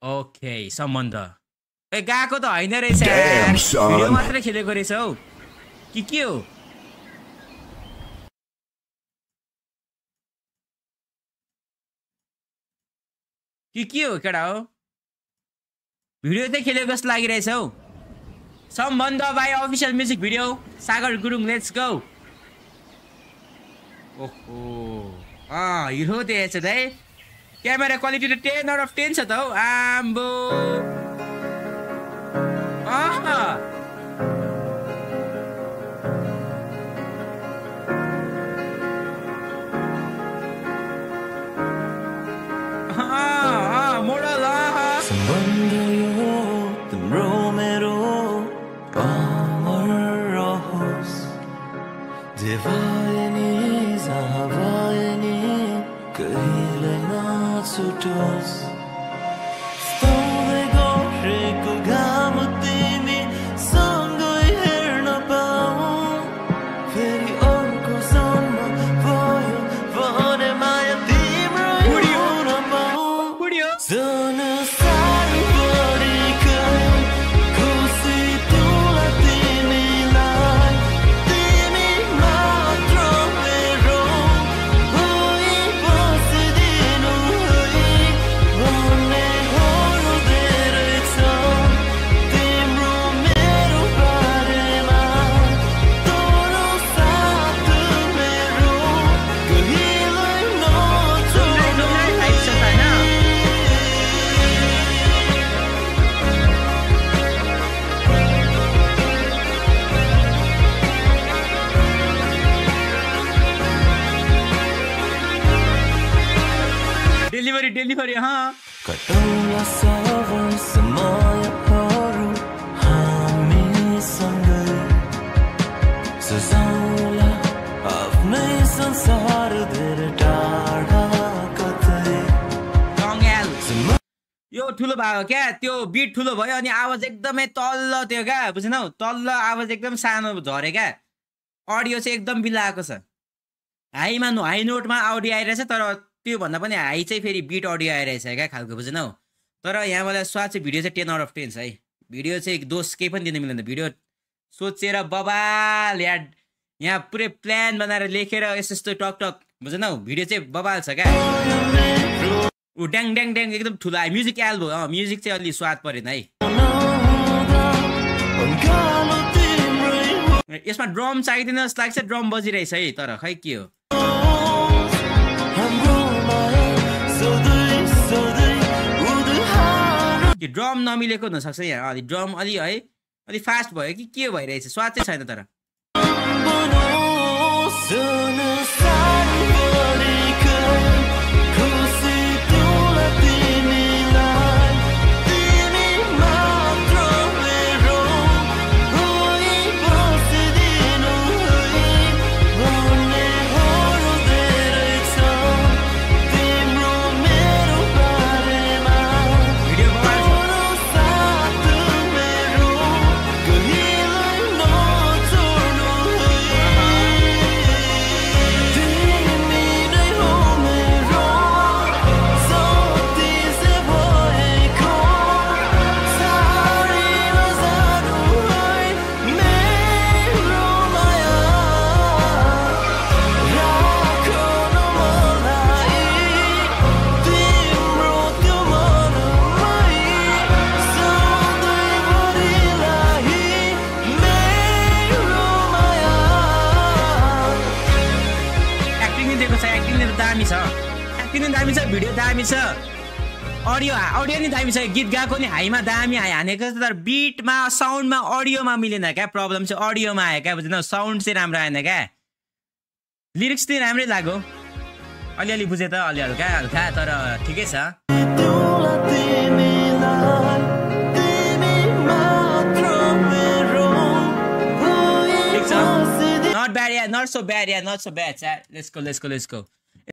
Okay सम्बन्ध ए गएको त हैन रहेछ Damn, son. भिडियो मात्र खेलेको रहेछ हौ के हो के हो केटा हो भिडियो चाहिँ खेलेको जस्तो लागिरहेछ हौ सम्बन्ध भाइ official music video Sagar Gurung let's go ओहो हिरो देखेछ त है क्यामेरा क्वालिटी त 10 आउट अफ 10 छ त हौ आम्बो मोडल सम्बन्ध यो तिम्रो मेरो अमर रहोस् जे भए नि जहाँ भए नि कहिल्यै नछुटोस् स्तौदै गरेको घाम तिमी सँगै हेर्न पाऊ फेरि अर्को जन्म भयो भने माया तिम्रो हुन पाऊ संसार भरिकै खुसी तुला तिमीलाई तिमी मात्र मेरो होइ बसिदिनु है भन्ने धेरै छ तिम्रो मेरो बारेमा तोरो साथ मेरो कहिल्यै नछोड्नु डेलिभरी कटौला सबै समयहरू हामीसँगै सजाउला आफ्नै संसार धेरै टाढा कतै यो ठुलो भयो क्या त्यो बिट ठुलो भयो अनि आवाज एकदमै तल्लो त्यो क्या बुझ्नौ तल्लो आवाज एकदम सानो झरे क्या अडियो चाहिँ एकदम बिलाएको छ हाई नोटमा अडियो आइरहेछ तर त्यो भन्दा पनि हाई चाहिँ फेरि बिट अडियो आइरहेछ क्या खालको बुझ्नौ तर यहाँ मलाई स्वाद चाहिँ भिडियो चाहिँ 10 आउट अफ 10 छ है भिडियो चाहिँ दोष केही पनि दिन मिल्दैन भिडियो सोचेर बबाल यहाँ पुरै प्लान बनाएर लेखेर यस्तो टक बुझ्नौ भिडियो चाहिँ बबाल छ क्या ऊ ड्याङ एकदम ठुलो आयो म्युजिक एल्बो म्युजिक चाहिँ अलि स्वाद परेन है यसमा ड्रम चाहिँदैन जस्तो लाग्छ ड्रम बजिरहेछ है तर खै के हो ड्रम नमिलेको हुनसक्छ यहाँ अलि ड्रम अलि है अलि फास्ट भयो कि के भइरहेछ स्वाद चाहिँ छैन तर दामी छ भिडियो दामी छ अडियो नि दामी छ गीत गाएको नि हाईमा दामी हानेको छ तर बिटमा साउन्डमा अडियोमा मिलेन क्या प्रब्लम चाहिँ अडियोमा आयो क्या बुझ्नु साउन्ड चाहिँ राम्रो आएन क्या लिरिक्स चाहिँ राम्रै लाग्यो अलिअलि बुझे त अलि हल्का तर ठिकै छ Not bad, yeah. Not so bad, yeah. Not so bad. Let's go.